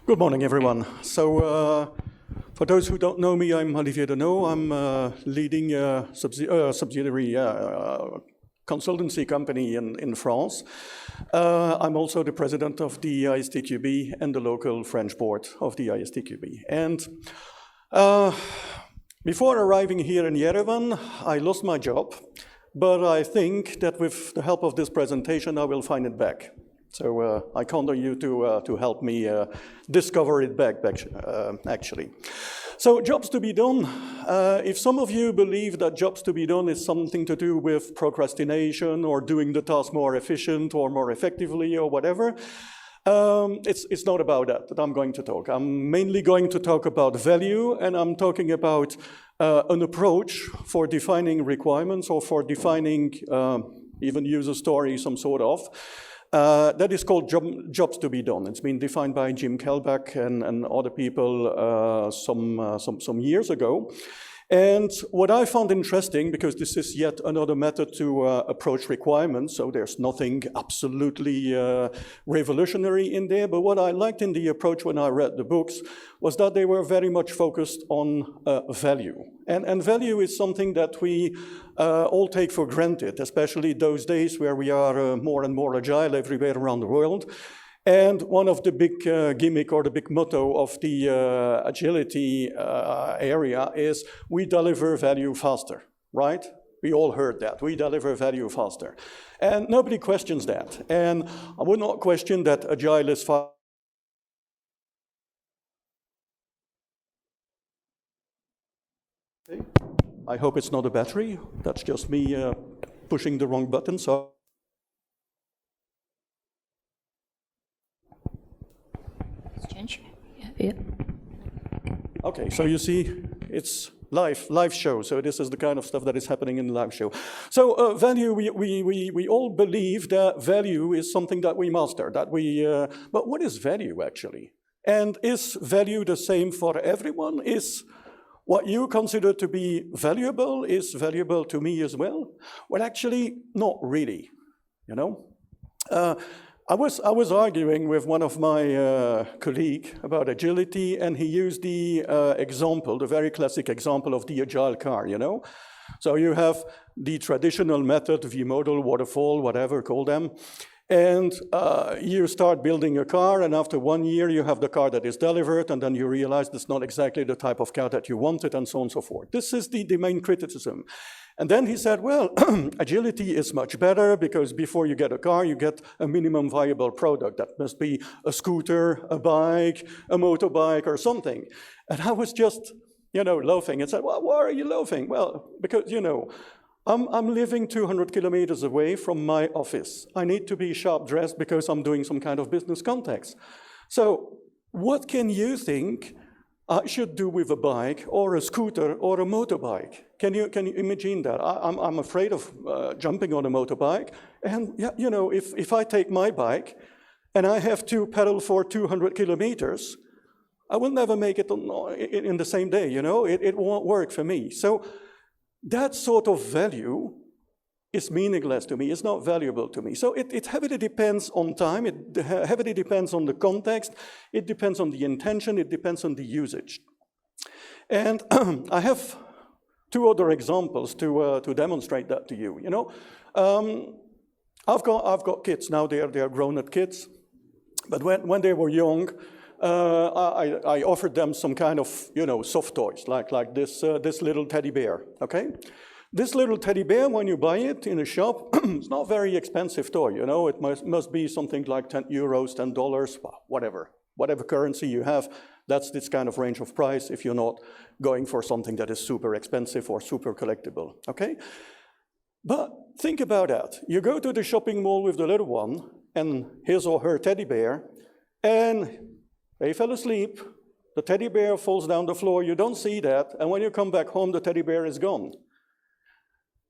Good morning, everyone. So, for those who don't know me, I'm Olivier Denoo. I'm leading a subsidiary consultancy company in France. I'm also the president of the ISTQB and the local French board of the ISTQB. And before arriving here in Yerevan, I lost my job, but I think that with the help of this presentation, I will find it back. So I count on you to help me discover it back actually. So jobs to be done. If some of you believe that jobs to be done is something to do with procrastination or doing the task more efficient or more effectively or whatever, it's not about that I'm going to talk. I'm mainly going to talk about value, and I'm talking about an approach for defining requirements or for defining even user story, some sort of. That is called jobs to be done. It's been defined by Jim Kelbach and other people some years ago. And what I found interesting, because this is yet another method to approach requirements, so there's nothing absolutely revolutionary in there, but what I liked in the approach when I read the books was that they were very much focused on value. And value is something that we all take for granted, especially those days where we are more and more agile everywhere around the world. And one of the big gimmick or the big motto of the agility area is we deliver value faster, right? We all heard that. We deliver value faster. And nobody questions that. And I would not question that agile is fast. I hope it's not a battery. That's just me pushing the wrong button. So. Change. Yeah. Okay, so you see, it's live show. So this is the kind of stuff that is happening in the live show. So value, we all believe that value is something that we master. But what is value actually? And is value the same for everyone? Is what you consider to be valuable is valuable to me as well? Well, actually, not really. You know. I was arguing with one of my colleagues about agility, and he used the example, the very classic example of the agile car, you know? So you have the traditional method, V-model, waterfall, whatever, call them, and you start building a car, and after 1 year you have the car that is delivered, and then you realize it's not exactly the type of car that you wanted, and so on and so forth. This is the main criticism. And then he said, well, agility is much better because before you get a car, you get a minimum viable product. That must be a scooter, a bike, a motorbike, or something. And I was just, laughing and said, well, why are you laughing? Well, because, I'm living 200 kilometers away from my office. I need to be sharp dressed because I'm doing some kind of business context. So what can you think I should do with a bike or a scooter or a motorbike? Can you imagine that? I'm afraid of jumping on a motorbike. And if I take my bike and I have to pedal for 200 kilometers, I will never make it in the same day, It won't work for me. So that sort of value is meaningless to me. It's not valuable to me. So it heavily depends on time. It heavily depends on the context. It depends on the intention. It depends on the usage. And I have two other examples to demonstrate that to you. I've got kids now. They are grown-up kids. But when they were young, I offered them some kind of soft toys like this little teddy bear. Okay. This little teddy bear, when you buy it in a shop, it's not a very expensive toy, It must be something like 10 euros, $10, whatever currency you have. That's this kind of range of price if you're not going for something that is super expensive or super collectible, okay? But think about that. You go to the shopping mall with the little one and his or her teddy bear, and they fell asleep. The teddy bear falls down the floor. You don't see that. And when you come back home, the teddy bear is gone.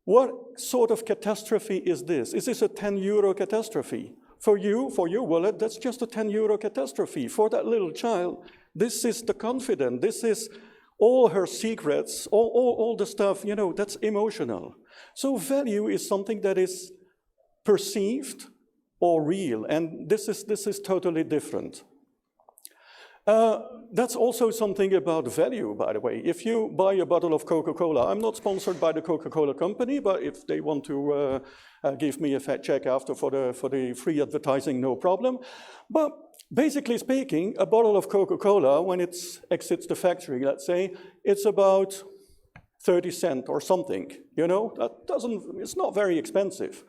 What sort of catastrophe is this? Is this a 10 euro catastrophe? For you, for your wallet, that's just a 10 euro catastrophe. For that little child, this is the confidence. This is all her secrets, all the stuff, that's emotional. So value is something that is perceived or real, and this is totally different. That's also something about value, by the way. If you buy a bottle of Coca-Cola, I'm not sponsored by the Coca-Cola company, but if they want to give me a fat check after for the free advertising, no problem. But basically speaking, a bottle of Coca-Cola, when it exits the factory, let's say, it's about 30 cents or something, you know? It's not very expensive.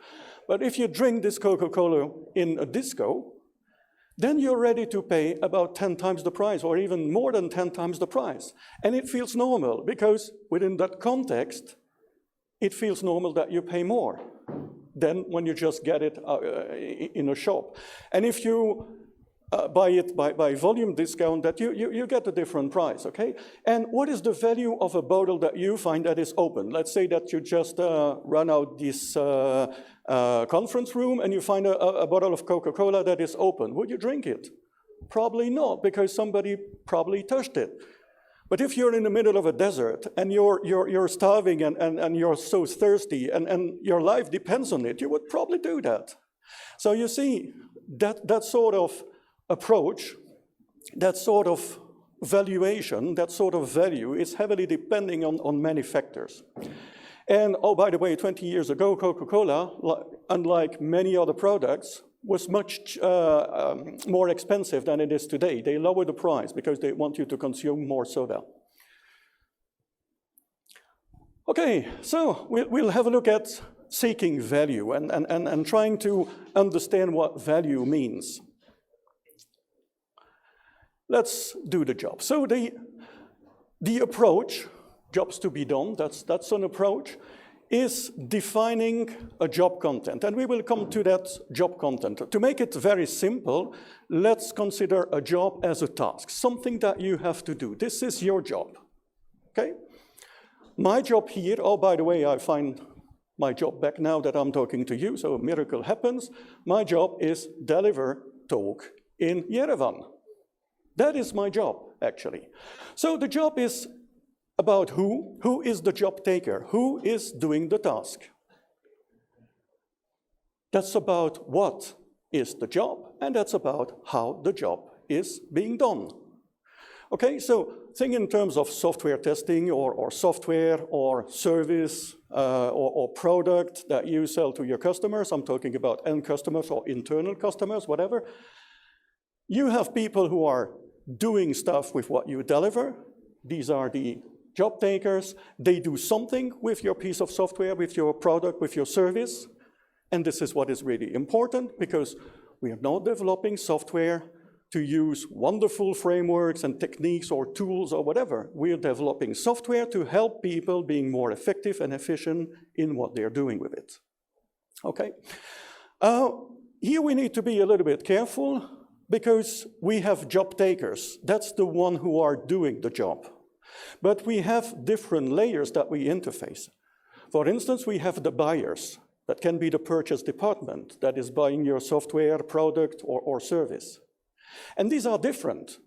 But if you drink this Coca-Cola in a disco, then you're ready to pay about 10 times the price, or even more than 10 times the price. And it feels normal, because within that context, it feels normal that you pay more than when you just get it in a shop. And if you buy it by volume discount, that you get a different price, okay? And what is the value of a bottle that you find that is open? Let's say that you just run out this conference room and you find a bottle of Coca-Cola that is open. Would you drink it? Probably not, because somebody probably touched it. But if you're in the middle of a desert and you're starving and you're so thirsty and your life depends on it, you would probably do that. So you see, that sort of approach, that sort of valuation, that sort of value is heavily depending on many factors. And oh, by the way, 20 years ago, Coca-Cola, unlike many other products, was much more expensive than it is today. They lowered the price because they want you to consume more soda. Okay, so we'll have a look at seeking value and trying to understand what value means. Let's do the job. So the approach, jobs to be done, that's an approach, is defining a job content. And we will come to that job content. To make it very simple, let's consider a job as a task, something that you have to do. This is your job, okay? My job here, oh, by the way, I find my job back now that I'm talking to you, so a miracle happens. My job is deliver talk in Yerevan. That is my job, actually. So the job is about who is the job taker, who is doing the task. That's about what is the job, and that's about how the job is being done. Okay, so think in terms of software testing or software or service or product that you sell to your customers. I'm talking about end customers or internal customers, whatever. You have people who are doing stuff with what you deliver. These are the job takers. They do something with your piece of software, with your product, with your service. And this is what is really important, because we are not developing software to use wonderful frameworks and techniques or tools or whatever. We are developing software to help people being more effective and efficient in what they're doing with it. Okay. Here we need to be a little bit careful, because we have job takers. That's the one who are doing the job. But we have different layers that we interface. For instance, we have the buyers. That can be the purchase department that is buying your software, product, or service. And these are different.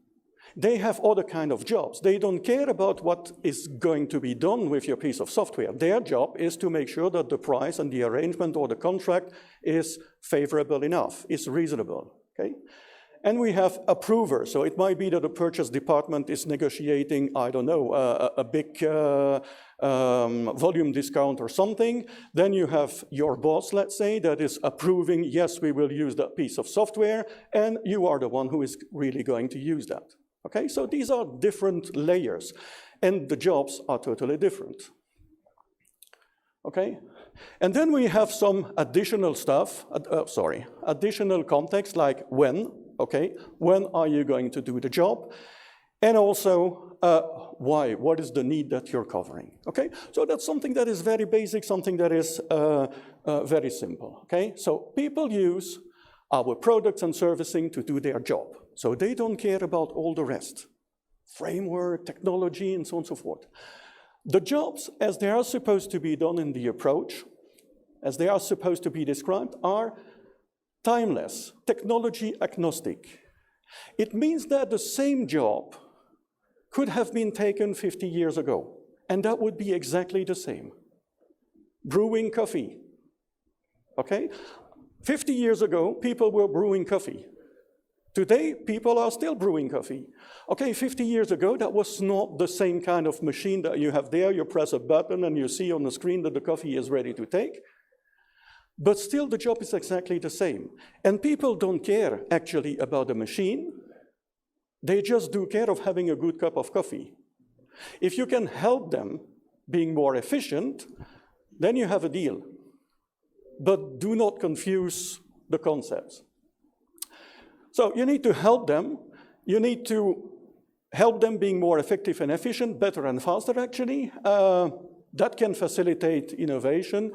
They have other kind of jobs. They don't care about what is going to be done with your piece of software. Their job is to make sure that the price and the arrangement or the contract is favorable enough, is reasonable, okay? And we have approvers. So it might be that the purchase department is negotiating, I don't know, a big volume discount or something. Then you have your boss, let's say, that is approving, yes, we will use that piece of software, and you are the one who is really going to use that. Okay, so these are different layers, and the jobs are totally different. Okay, and then we have some additional stuff, additional context, like when. Okay, when are you going to do the job? And also, why? What is the need that you're covering? Okay, so that's something that is very basic, something that is very simple. Okay, so people use our products and servicing to do their job. So they don't care about all the rest. Framework, technology, and so on and so forth. The jobs, as they are supposed to be done in the approach, as they are supposed to be described, are timeless, technology agnostic. It means that the same job could have been taken 50 years ago, and that would be exactly the same. Brewing coffee, okay? 50 years ago, people were brewing coffee. Today, people are still brewing coffee. Okay, 50 years ago, that was not the same kind of machine that you have there. You press a button and you see on the screen that the coffee is ready to take. But still, the job is exactly the same. And people don't care, actually, about the machine. They just do care of having a good cup of coffee. If you can help them being more efficient, then you have a deal. But do not confuse the concepts. So you need to help them. You need to help them being more effective and efficient, better and faster, actually. That can facilitate innovation.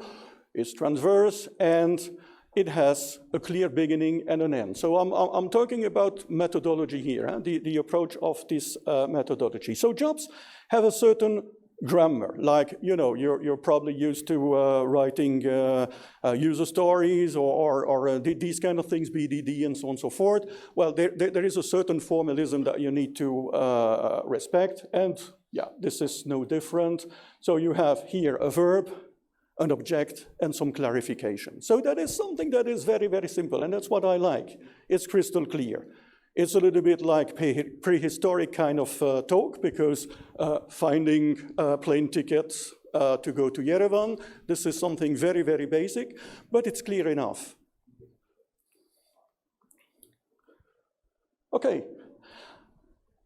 It's transverse, and it has a clear beginning and an end. So I'm talking about methodology here, the approach of this methodology. So jobs have a certain grammar, like, you know, you're probably used to writing user stories or these kind of things, BDD and so on and so forth. Well, there is a certain formalism that you need to respect, and yeah, this is no different. So you have here a verb, an object, and some clarification. So that is something that is very, very simple, and that's what I like. It's crystal clear. It's a little bit like prehistoric kind of talk, because finding plane tickets to go to Yerevan, this is something very, very basic, but it's clear enough. Okay,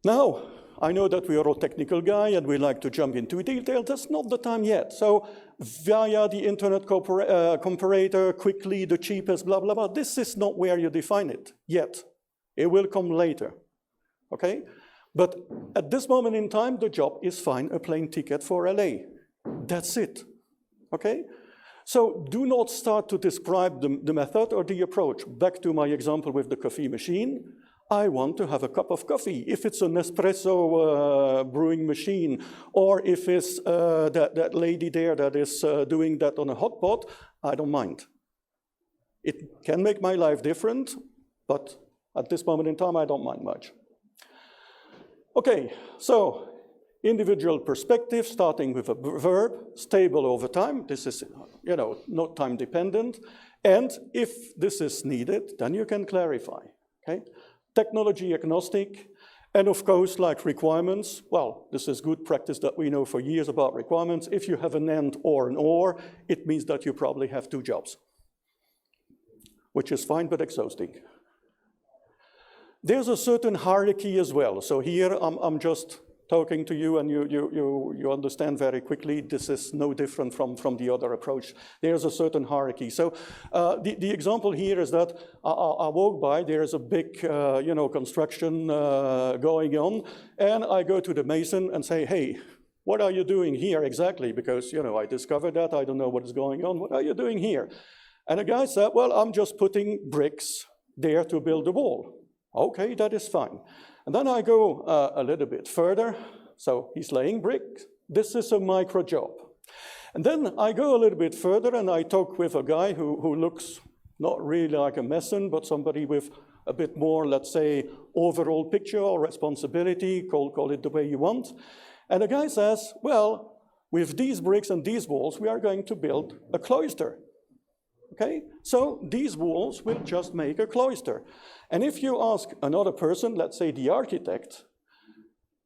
now, I know that we are a technical guy and we like to jump into detail. That's not the time yet. So via the internet comparator, quickly, the cheapest, blah, blah, blah, this is not where you define it yet. It will come later, okay? But at this moment in time, the job is find a plane ticket for LA. That's it, okay? So do not start to describe the method or the approach. Back to my example with the coffee machine. I want to have a cup of coffee. If it's an espresso brewing machine, or if it's that lady there that is doing that on a hot pot, I don't mind. It can make my life different, but at this moment in time, I don't mind much. Okay, so individual perspective, starting with a verb, stable over time. This is, you know, not time dependent. And if this is needed, then you can clarify, okay? Technology agnostic, and of course, like requirements, well, this is good practice that we know for years about requirements. If you have an and or an or, it means that you probably have two jobs, which is fine but exhausting. There's a certain hierarchy as well. So here I'm just talking to you, and you understand very quickly this is no different from the other approach. There's a certain hierarchy. So the example here is that I walk by, there's a big construction going on, and I go to the mason and say, hey, what are you doing here exactly? Because, you know, I discovered that, I don't know what is going on. What are you doing here? And the guy said, well, I'm just putting bricks there to build a wall. Okay, that is fine. And then I go a little bit further. So he's laying bricks. This is a micro job. And then I go a little bit further and I talk with a guy who looks not really like a mason, but somebody with a bit more, let's say, overall picture or responsibility, call it the way you want. And the guy says, well, with these bricks and these walls, we are going to build a cloister. Okay, so these walls will just make a cloister. And if you ask another person, let's say the architect,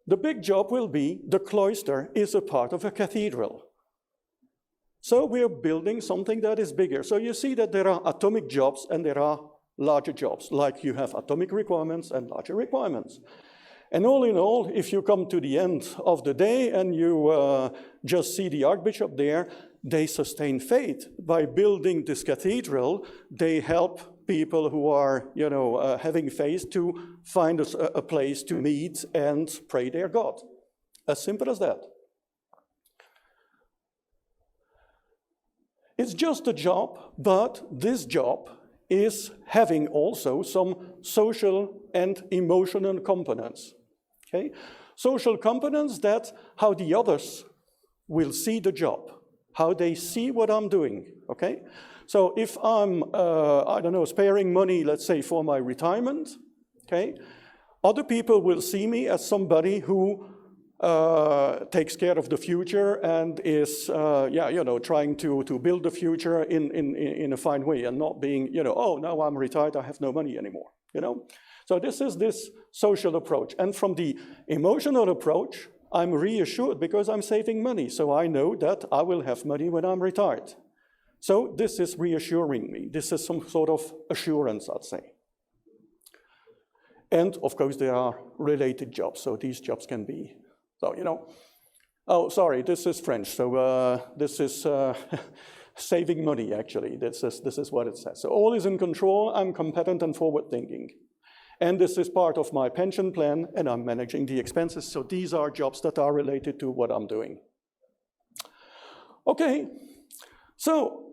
the big job will be the cloister is a part of a cathedral. So we're building something that is bigger. So you see that there are atomic jobs and there are larger jobs, like you have atomic requirements and larger requirements. And all in all, if you come to the end of the day and you just see the archbishop there, they sustain faith. By building this cathedral, they help people who are, having faith to find a place to meet and pray their God. As simple as that. It's just a job, but this job is having also some social and emotional components. Okay? Social components that how the others will see the job, how they see what I'm doing, okay? So if I'm, sparing money, let's say, for my retirement, okay? Other people will see me as somebody who takes care of the future and is, trying to build the future in a fine way and not being, oh, now I'm retired, I have no money anymore, So this is this social approach. And from the emotional approach, I'm reassured because I'm saving money. So I know that I will have money when I'm retired. So this is reassuring me. This is some sort of assurance, I'd say. And of course, there are related jobs. So these jobs can be, so, you know, oh, sorry, this is French. So this is saving money, actually. This is what it says. So all is in control. I'm competent and forward-thinking. And this is part of my pension plan, and I'm managing the expenses. So these are jobs that are related to what I'm doing. Okay, so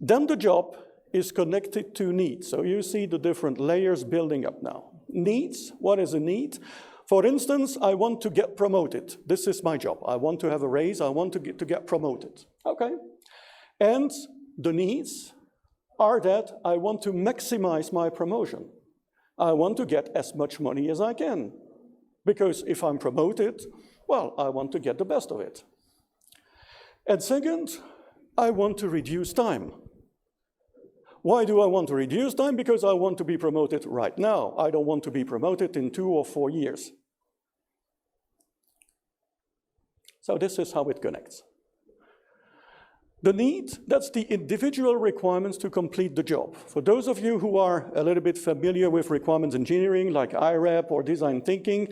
then the job is connected to needs. So you see the different layers building up now. Needs, what is a need? For instance, I want to get promoted. This is my job. I want to have a raise. I want to get promoted. Okay. And the needs are that I want to maximize my promotion. I want to get as much money as I can. Because if I'm promoted, well, I want to get the best of it. And second, I want to reduce time. Why do I want to reduce time? Because I want to be promoted right now. I don't want to be promoted in 2 or 4 years. So this is how it connects. The need, that's the individual requirements to complete the job. For those of you who are a little bit familiar with requirements engineering, like IRAP or design thinking,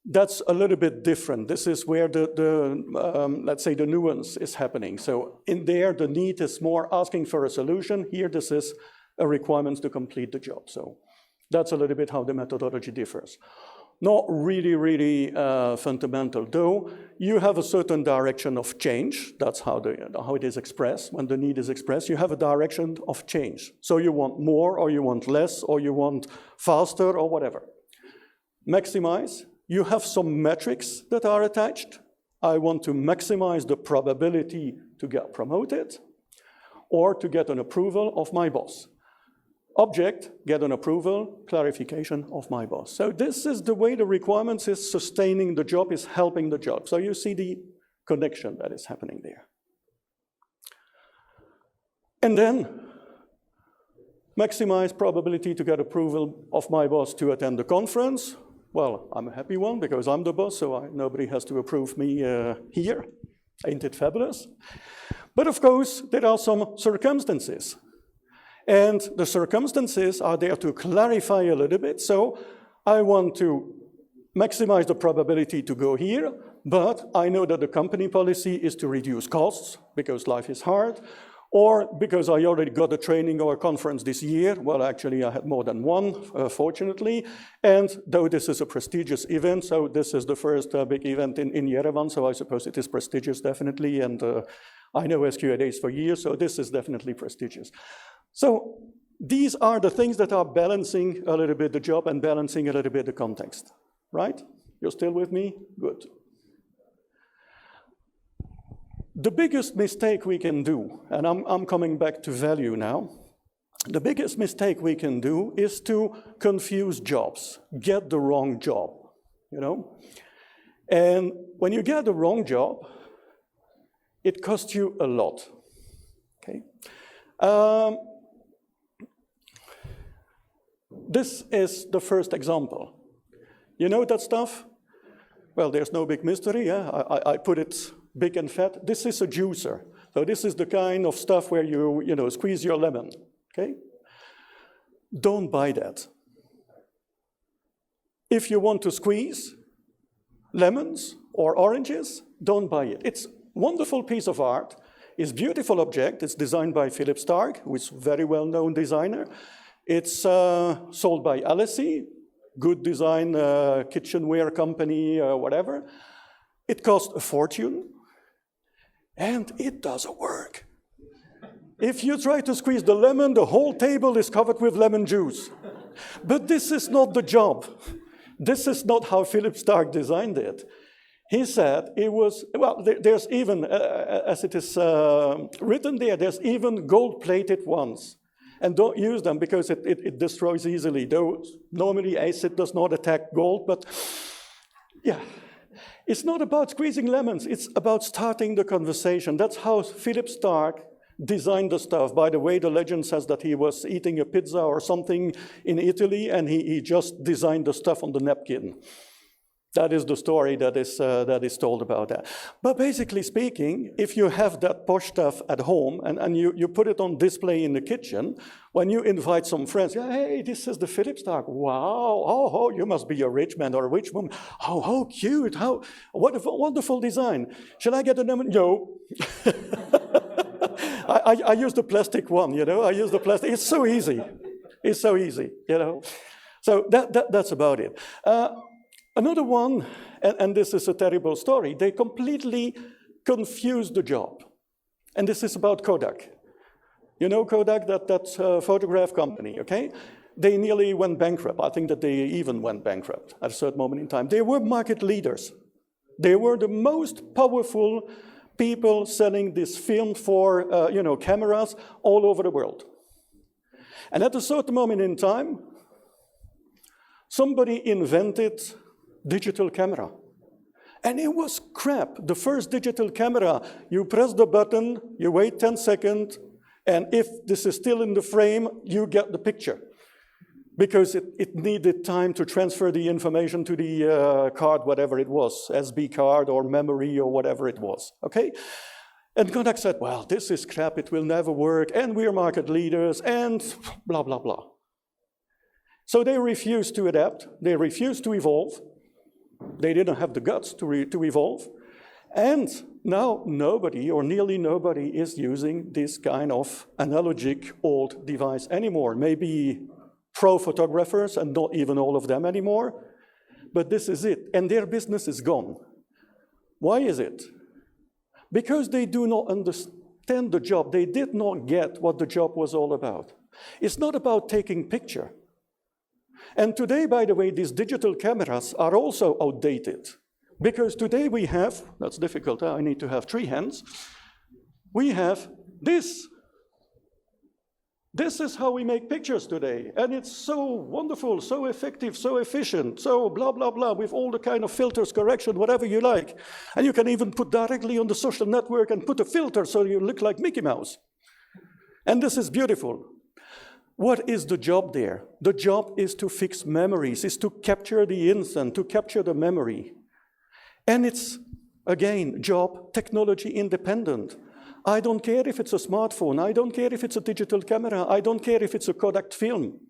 that's a little bit different. This is where let's say the nuance is happening. So in there, the need is more asking for a solution. Here, this is a requirement to complete the job. So that's a little bit how the methodology differs. Not really fundamental, though. You have a certain direction of change. That's how it is expressed. When the need is expressed, you have a direction of change. So you want more, or you want less, or you want faster, or whatever. Maximize. You have some metrics that are attached. I want to maximize the probability to get promoted or to get an approval of my boss. Object, get an approval, clarification of my boss. So this is the way the requirements is sustaining the job, is helping the job. So you see the connection that is happening there. And then maximize probability to get approval of my boss to attend the conference. Well, I'm a happy one because I'm the boss, so nobody has to approve me here. Ain't it fabulous? But of course, there are some circumstances. And the circumstances are there to clarify a little bit. So I want to maximize the probability to go here, but I know that the company policy is to reduce costs because life is hard, or because I already got a training or a conference this year. Well, actually, I had more than one, fortunately. And though this is a prestigious event, so this is the first big event in Yerevan, so I suppose it is prestigious, definitely. And I know SQA days for years, so this is definitely prestigious. So these are the things that are balancing a little bit the job and balancing a little bit the context, right? You're still with me? Good. The biggest mistake we can do, and I'm coming back to value now, the biggest mistake we can do is to confuse jobs, get the wrong job, you know? And when you get the wrong job, it costs you a lot, okay? This is the first example. You know that stuff? Well, there's no big mystery, yeah? I put it big and fat. This is a juicer. So this is the kind of stuff where you squeeze your lemon, okay? Don't buy that. If you want to squeeze lemons or oranges, don't buy it. It's a wonderful piece of art. It's a beautiful object. It's designed by Philip Stark, who is a very well-known designer. It's sold by Alessi, good design kitchenware company, whatever. It costs a fortune, and it doesn't work. If you try to squeeze the lemon, the whole table is covered with lemon juice. But this is not the job. This is not how Philip Stark designed it. He said it was, well, there's even, as it is written there, there's even gold-plated ones. And don't use them because it destroys easily. Though normally acid does not attack gold, but yeah. It's not about squeezing lemons, it's about starting the conversation. That's how Philip Stark designed the stuff. By the way, the legend says that he was eating a pizza or something in Italy, and he just designed the stuff on the napkin. That is the story that is told about that. But basically speaking, if you have that posh stuff at home and you put it on display in the kitchen, when you invite some friends, hey, this is the Philips tag. Wow, oh, you must be a rich man or a rich woman. Oh, how cute, what a wonderful design. Shall I get a number? No. I use the plastic one, I use the plastic. It's so easy. It's so easy, So that's about it. Another one, and this is a terrible story, they completely confused the job. And this is about Kodak. You know Kodak, that photograph company, okay? They nearly went bankrupt. I think that they even went bankrupt at a certain moment in time. They were market leaders. They were the most powerful people selling this film for, cameras all over the world. And at a certain moment in time, somebody invented digital camera. And it was crap. The first digital camera, you press the button, you wait 10 seconds, and if this is still in the frame, you get the picture. Because it needed time to transfer the information to the card, whatever it was, SD card or memory or whatever it was, okay? And Kodak said, well, this is crap, it will never work, and we're market leaders, and blah, blah, blah. So they refused to adapt, they refused to evolve. They didn't have the guts to evolve. And now nobody, or nearly nobody, is using this kind of analogic old device anymore. Maybe pro photographers, and not even all of them anymore. But this is it. And their business is gone. Why is it? Because they do not understand the job. They did not get what the job was all about. It's not about taking picture. And today, by the way, these digital cameras are also outdated. Because today we have, that's difficult, I need to have 3 hands. We have this. This is how we make pictures today. And it's so wonderful, so effective, so efficient, so blah, blah, blah, with all the kind of filters, correction, whatever you like. And you can even put directly on the social network and put a filter so you look like Mickey Mouse. And this is beautiful. What is the job there? The job is to fix memories, is to capture the instant, to capture the memory. And it's, again, job technology independent. I don't care if it's a smartphone, I don't care if it's a digital camera, I don't care if it's a Kodak film.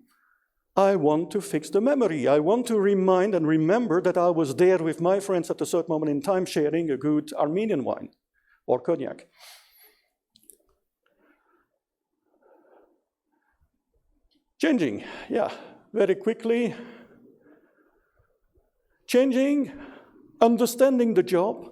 I want to fix the memory. I want to remind and remember that I was there with my friends at a certain moment in time sharing a good Armenian wine or cognac. Changing, yeah, very quickly. Changing, understanding the job.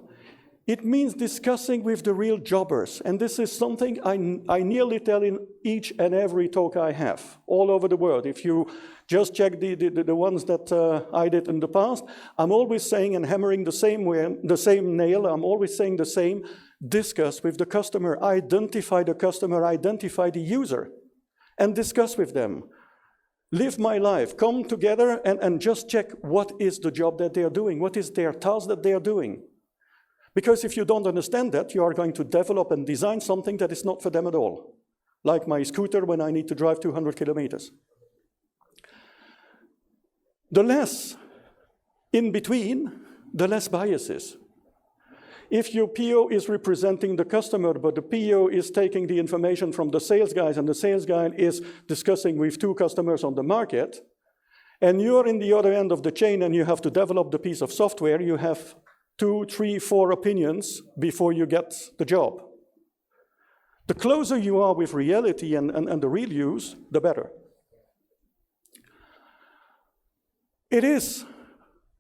It means discussing with the real jobbers. And this is something I nearly tell in each and every talk I have, all over the world. If you just check the ones that I did in the past, I'm always saying and hammering the same nail, I'm always saying the same, discuss with the customer, identify the customer, identify the user, and discuss with them. Live my life, come together and just check what is the job that they are doing, what is their task that they are doing. Because if you don't understand that, you are going to develop and design something that is not for them at all. Like my scooter when I need to drive 200 kilometers. The less in between, the less biases. If your PO is representing the customer, but the PO is taking the information from the sales guys, and the sales guy is discussing with 2 customers on the market, and you're in the other end of the chain and you have to develop the piece of software, you have 2, 3, 4 opinions before you get the job. The closer you are with reality and the real use, the better. It is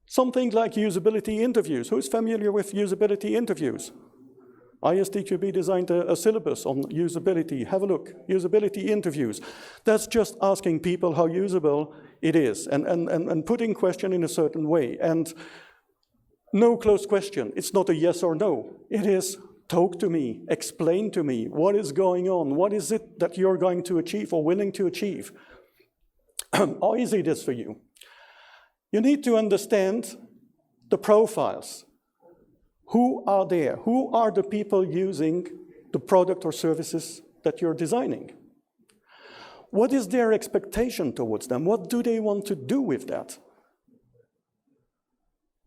something like usability interviews. Who's familiar with usability interviews? ISTQB designed a syllabus on usability. Have a look. Usability interviews. That's just asking people how usable it is and putting question in a certain way. And no closed question. It's not a yes or no. It is talk to me, explain to me what is going on, what is it that you're going to achieve or willing to achieve. How easy it is for you. You need to understand the profiles. Who are there? Who are the people using the product or services that you're designing? What is their expectation towards them? What do they want to do with that?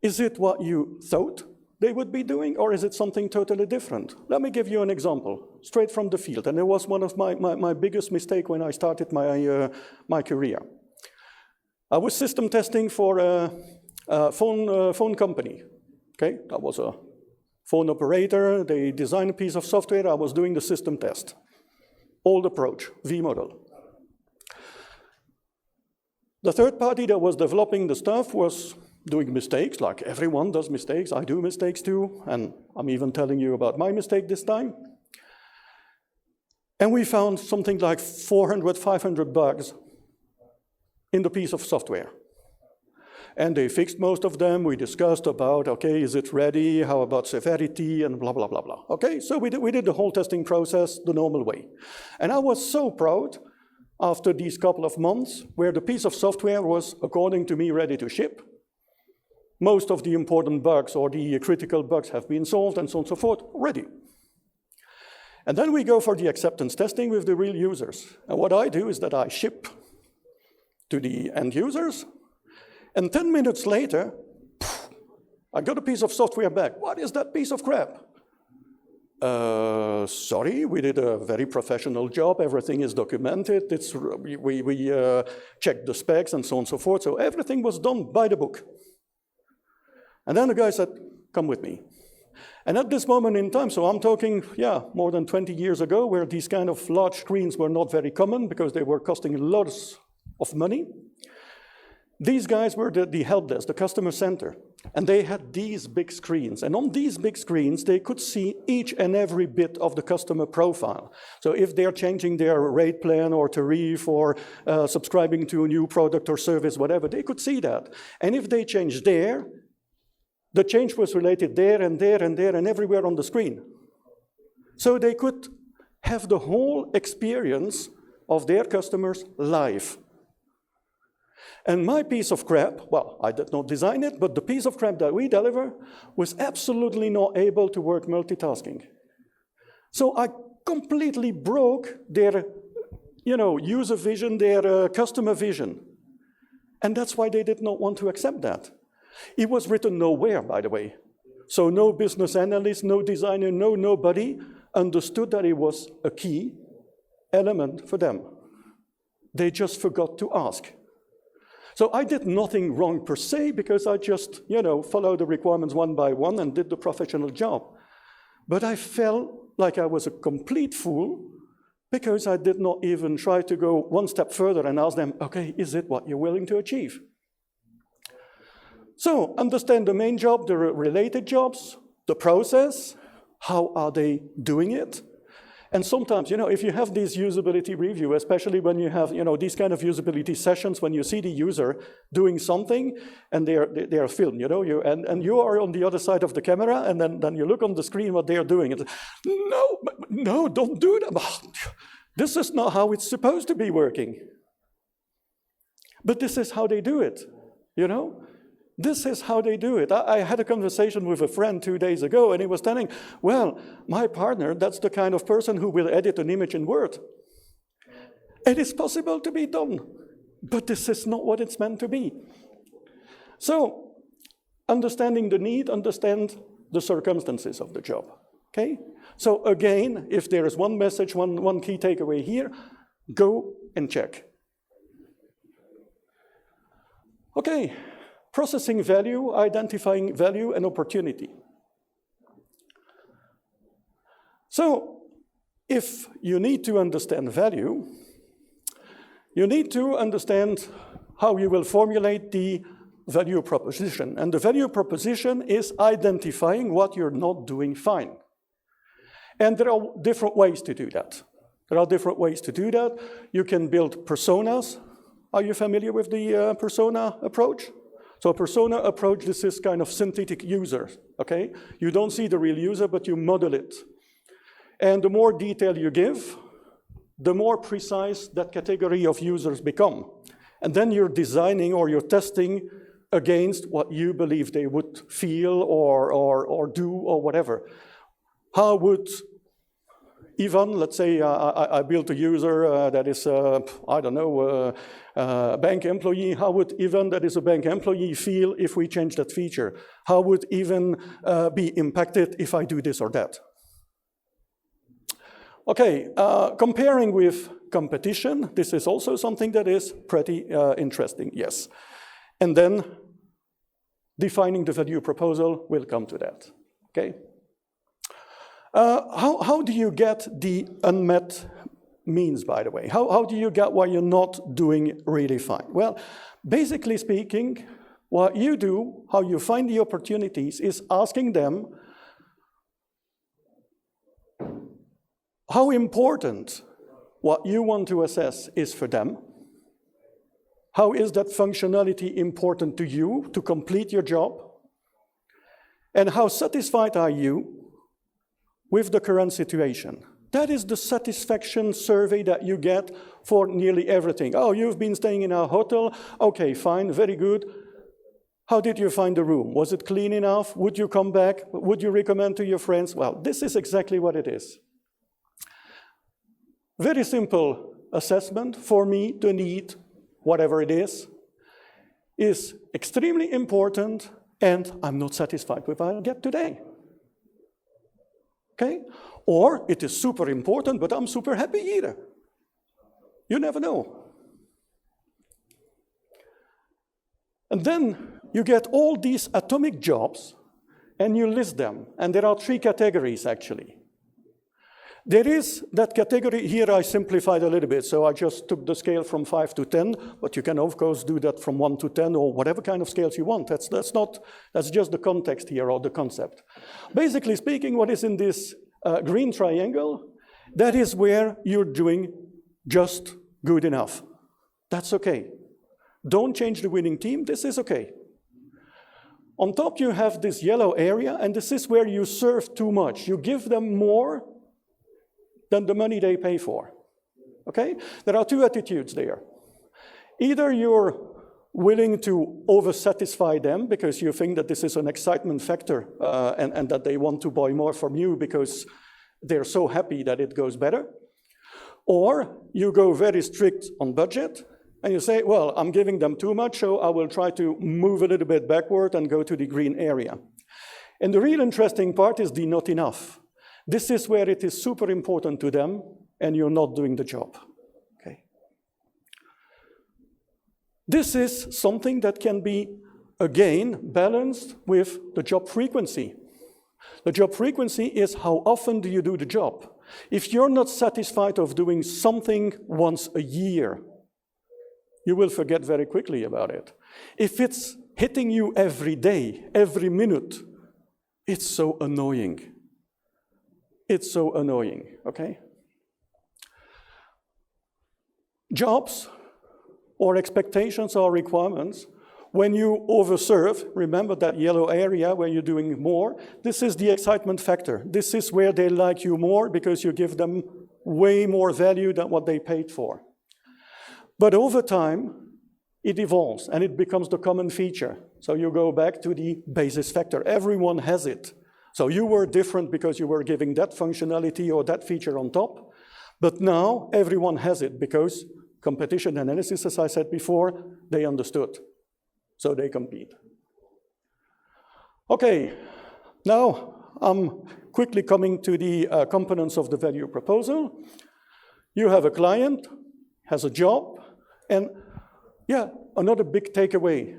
Is it what you thought they would be doing, or is it something totally different? Let me give you an example, straight from the field, and it was one of my biggest mistakes when I started my career. I was system testing for a phone company, okay? I was a phone operator, they designed a piece of software, I was doing the system test. Old approach, V model. The third party that was developing the stuff was doing mistakes, like everyone does mistakes. I do mistakes too, and I'm even telling you about my mistake this time. And we found something like 400, 500 bugs in the piece of software. And they fixed most of them. We discussed about, okay, is it ready? How about severity? And blah, blah, blah, blah. Okay, so we did the whole testing process the normal way. And I was so proud after these couple of months where the piece of software was, according to me, ready to ship. Most of the important bugs or the critical bugs have been solved and so on and so forth, ready. And then we go for the acceptance testing with the real users. And what I do is that I ship to the end users, and 10 minutes later, I got a piece of software back. What is that piece of crap? Sorry, we did a very professional job. Everything is documented. We checked the specs and so on and so forth. So everything was done by the book. And then the guy said, come with me. And at this moment in time, so I'm talking, more than 20 years ago, where these kind of large screens were not very common because they were costing lots of money. These guys were the help desk, the customer center, and they had these big screens. And on these big screens, they could see each and every bit of the customer profile. So if they're changing their rate plan or tariff or subscribing to a new product or service, whatever, they could see that. And if they changed there, the change was related there and there and there and everywhere on the screen. So they could have the whole experience of their customers live. And my piece of crap, well, I did not design it, but the piece of crap that we deliver was absolutely not able to work multitasking. So I completely broke their, user vision, their customer vision. And that's why they did not want to accept that. It was written nowhere, by the way. So no business analyst, no designer, nobody understood that it was a key element for them. They just forgot to ask. So I did nothing wrong per se because I just, followed the requirements one by one and did the professional job. But I felt like I was a complete fool because I did not even try to go one step further and ask them, okay, is it what you're willing to achieve? So understand the main job, the related jobs, the process, how are they doing it? And sometimes, if you have this usability review, especially when you have, these kind of usability sessions, when you see the user doing something and they are filmed, and you are on the other side of the camera, and then you look on the screen what they are doing. And no, don't do that. This is not how it's supposed to be working. But this is how they do it, This is how they do it. I had a conversation with a friend 2 days ago, and he was telling, well, my partner, that's the kind of person who will edit an image in Word. It is possible to be done, but this is not what it's meant to be. So, understanding the need, understand the circumstances of the job, okay? So again, if there is one message, one key takeaway here, go and check. Okay. Processing value, identifying value and opportunity. So, if you need to understand value, you need to understand how you will formulate the value proposition. And the value proposition is identifying what you're not doing fine. And there are different ways to do that. You can build personas. Are you familiar with the persona approach? So a persona approach, this is kind of synthetic user, okay? You don't see the real user, but you model it. And the more detail you give, the more precise that category of users become. And then you're designing or you're testing against what you believe they would feel or do or whatever. How would, Yerevan, let's say I built a user that is, I don't know, a bank employee. How would Yerevan, that is a bank employee, feel if we change that feature? How would Yerevan be impacted if I do this or that? Okay, comparing with competition, this is also something that is pretty interesting, yes. And then defining the value proposal, we'll come to that, okay? How do you get the unmet means, by the way? How do you get what you're not doing really fine? Well, basically speaking, what you do, how you find the opportunities, is asking them how important what you want to assess is for them. How is that functionality important to you to complete your job? And how satisfied are you with the current situation? That is the satisfaction survey that you get for nearly everything. Oh, you've been staying in our hotel. Okay, fine, very good. How did you find the room? Was it clean enough? Would you come back? Would you recommend to your friends? Well, this is exactly what it is. Very simple assessment for me. The need, whatever it is extremely important, and I'm not satisfied with what I get today. Okay? Or it is super important, but I'm super happy either. You never know. And then you get all these atomic jobs, and you list them. And there are 3 categories, actually. There is that category here. I simplified a little bit, so I just took the scale from 5 to 10, but you can, of course, do that from 1 to 10 or whatever kind of scales you want. That's just the context here, or the concept. Basically speaking, what is in this green triangle, that is where you're doing just good enough. That's okay. Don't change the winning team. This is okay. On top, you have this yellow area, and this is where you serve too much. You give them more than the money they pay for, okay? There are 2 attitudes there. Either you're willing to over-satisfy them because you think that this is an excitement factor and that they want to buy more from you because they're so happy that it goes better. Or you go very strict on budget and you say, well, I'm giving them too much, so I will try to move a little bit backward and go to the green area. And the real interesting part is the not enough. This is where it is super important to them, and you're not doing the job. Okay. This is something that can be, again, balanced with the job frequency. The job frequency is how often do you do the job. If you're not satisfied of doing something once a year, you will forget very quickly about it. If it's hitting you every day, every minute, it's so annoying. It's so annoying, okay? Jobs or expectations or requirements, when you overserve, remember that yellow area where you're doing more, this is the excitement factor. This is where they like you more because you give them way more value than what they paid for. But over time, it evolves and it becomes the common feature. So you go back to the basis factor. Everyone has it. So you were different because you were giving that functionality or that feature on top, but now everyone has it because competition analysis, as I said before, they understood. So they compete. Okay, now I'm quickly coming to the components of the value proposal. You have a client, has a job, and yeah, another big takeaway.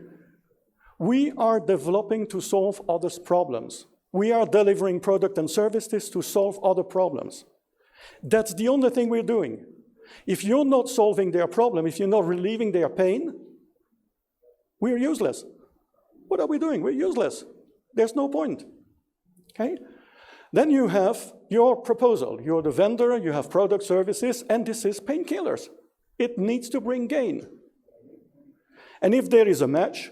We are developing to solve others' problems. We are delivering product and services to solve other problems. That's the only thing we're doing. If you're not solving their problem, if you're not relieving their pain, we're useless. What are we doing? We're useless. There's no point, okay? Then you have your proposal. You're the vendor, you have product services, and this is painkillers. It needs to bring gain. And if there is a match,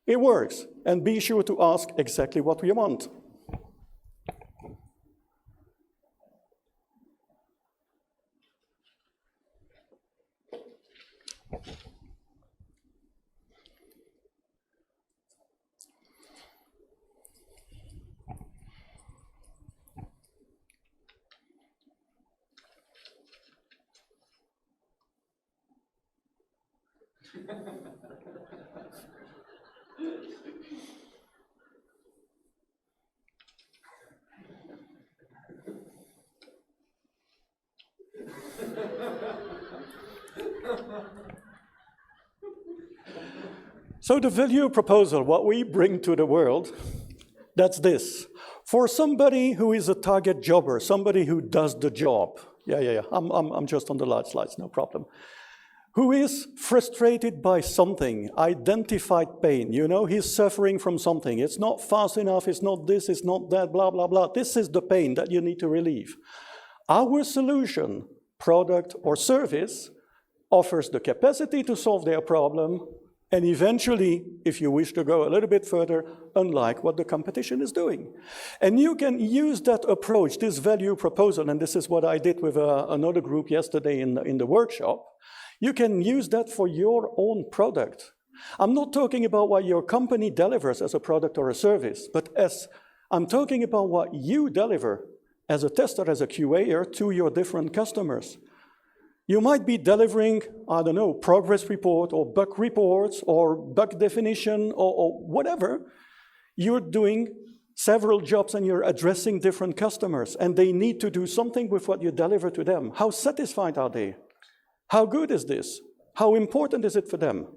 it works. And be sure to ask exactly what we want. So the value proposal, what we bring to the world, that's this. For somebody who is a target jobber, somebody who does the job, I'm just on the last slides, no problem, who is frustrated by something, identified pain, you know, he's suffering from something, it's not fast enough, it's not this, it's not that, blah, blah, blah. This is the pain that you need to relieve. Our solution, product or service, offers the capacity to solve their problem, and eventually, if you wish to go a little bit further, unlike what the competition is doing. And you can use that approach, this value proposal, and this is what I did with another group yesterday in the workshop. You can use that for your own product. I'm not talking about what your company delivers as a product or a service, but as I'm talking about what you deliver as a tester, as a QAer, to your different customers. You might be delivering, I don't know, progress report or bug reports or bug definition or whatever. You're doing several jobs and you're addressing different customers and they need to do something with what you deliver to them. How satisfied are they? How good is this? How important is it for them?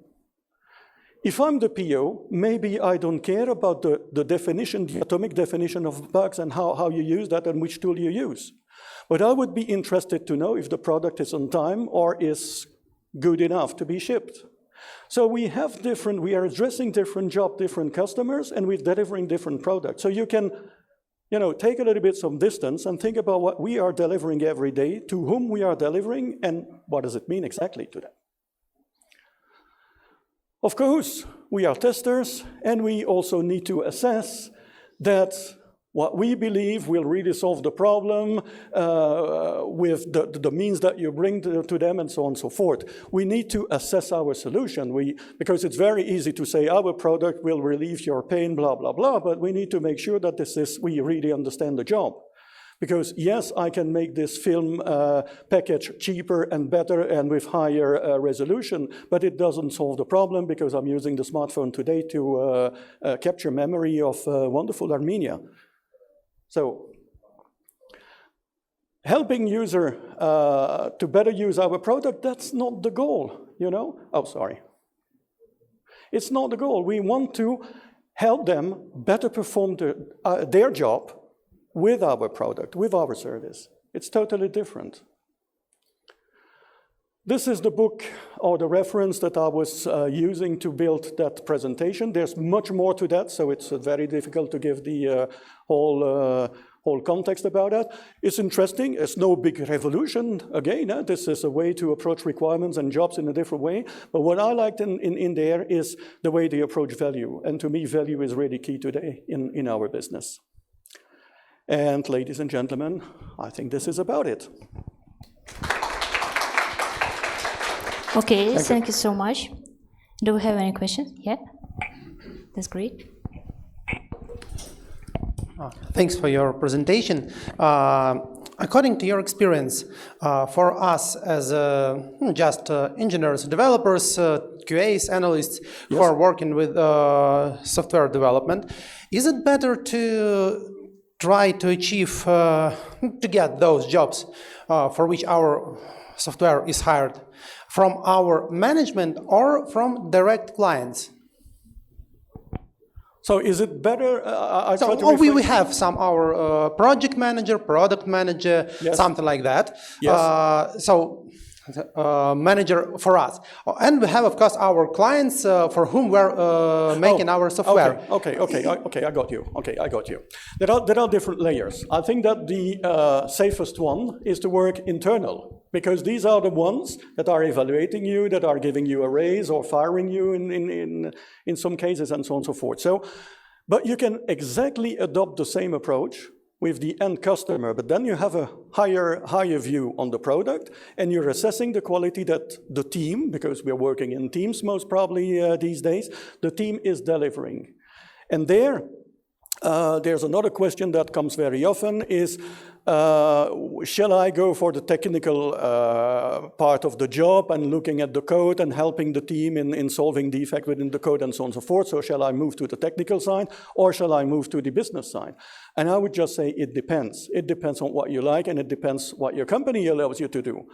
If I'm the PO, maybe I don't care about the definition, the atomic definition of bugs and how you use that and which tool you use. But I would be interested to know if the product is on time or is good enough to be shipped. So we are addressing different jobs, different customers, and we're delivering different products. So you can, take a little bit some distance and think about what we are delivering every day, to whom we are delivering, and what does it mean exactly to them. Of course, we are testers, and we also need to assess that what we believe will really solve the problem with the means that you bring to them and so on and so forth. We need to assess our solution because it's very easy to say our product will relieve your pain, blah, blah, blah, but we need to make sure that we really understand the job. Because yes, I can make this film package cheaper and better and with higher resolution, but it doesn't solve the problem because I'm using the smartphone today to capture memory of wonderful Armenia. So, helping user to better use our product, that's not the goal, Oh, sorry. It's not the goal. We want to help them better perform their job with our product, with our service. It's totally different. This is the book or the reference that I was using to build that presentation. There's much more to that, so it's very difficult to give the whole context about that. It's interesting. It's no big revolution. Again, this is a way to approach requirements and jobs in a different way. But what I liked in there is the way they approach value. And to me, value is really key today in our business. And ladies and gentlemen, I think this is about it. Okay, thank you so much. Do we have any questions? Yeah, that's great. Thanks for your presentation. According to your experience, for us as just engineers, developers, QAs, analysts who are working with software development, is it better to try to achieve, to get those jobs for which our software is hired from our management or from direct clients? So is it better? We have our project manager, product manager, something like that. Yes. Manager for us. And we have, of course, our clients for whom we're making our software. Okay, I got you. There are different layers. I think that the safest one is to work internal, because these are the ones that are evaluating you, that are giving you a raise or firing you in some cases and so on and so forth. But you can exactly adopt the same approach with the end customer, but then you have a higher view on the product, and you're assessing the quality that the team, because we're working in teams most probably these days, the team is delivering. And there's another question that comes very often is, Shall I go for the technical part of the job and looking at the code and helping the team in solving defect within the code and so on and so forth? So shall I move to the technical side or shall I move to the business side? And I would just say it depends. It depends on what you like and it depends what your company allows you to do.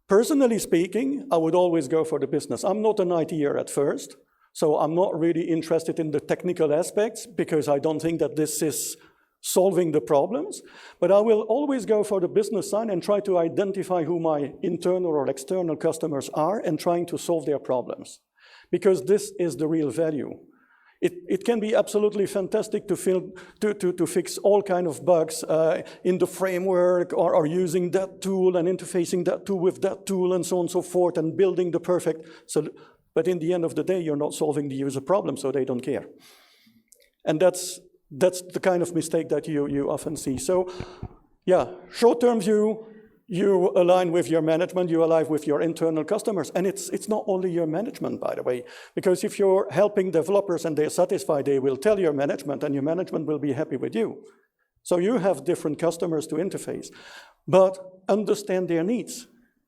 Personally speaking, I would always go for the business. I'm not an ITer at first, so I'm not really interested in the technical aspects because I don't think that this is solving the problems, but I will always go for the business side and try to identify who my internal or external customers are and trying to solve their problems, because this is the real value. It can be absolutely fantastic to fix all kind of bugs in the framework or using that tool and interfacing that tool with that tool and so on and so forth and building the perfect solution. But in the end of the day, you're not solving the user problem, so they don't care. And that's the kind of mistake that you often see. So yeah, short-term view, you align with your management, you align with your internal customers. And it's not only your management, by the way, because if you're helping developers and they're satisfied, they will tell your management and your management will be happy with you. So you have different customers to interface, but understand their needs.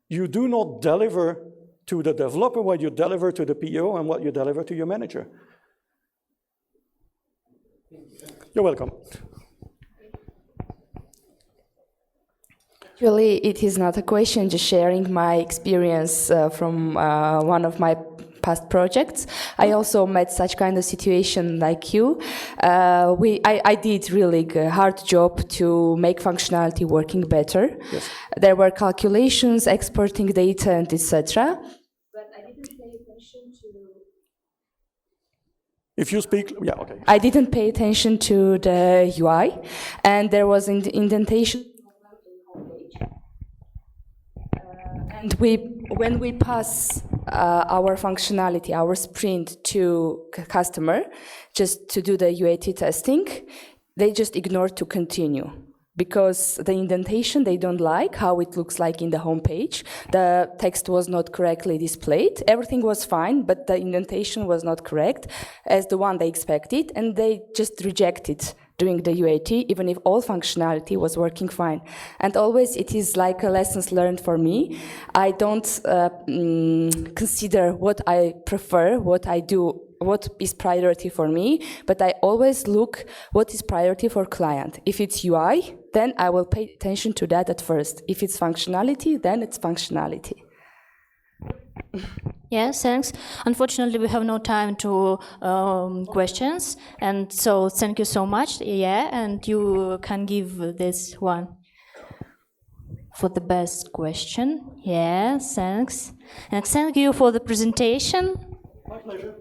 You do not deliver to the developer what you deliver to the PO and what you deliver to your manager. You're welcome. Actually, it is not a question, just sharing my experience from one of my past projects. I also met such kind of situation like you. I did really a hard job to make functionality working better. Yes. There were calculations, exporting data, and etc. But I didn't pay attention to... If you speak, yeah, okay. I didn't pay attention to the UI, and there was an indentation. And when we pass our functionality, our sprint to customer, just to do the UAT testing, they just ignore to continue. Because the indentation, they don't like how it looks like in the homepage. The text was not correctly displayed. Everything was fine, but the indentation was not correct as the one they expected, and they just rejected doing the UAT, even if all functionality was working fine. And always it is like a lessons learned for me. I don't consider what I prefer, what I do, what is priority for me, but I always look what is priority for client. If it's UI, then I will pay attention to that at first. If it's functionality, then it's functionality. Yes, thanks. Unfortunately, we have no time to questions, and so thank you so much. Yeah, and you can give this one for the best question. Yeah, thanks. And thank you for the presentation. My pleasure.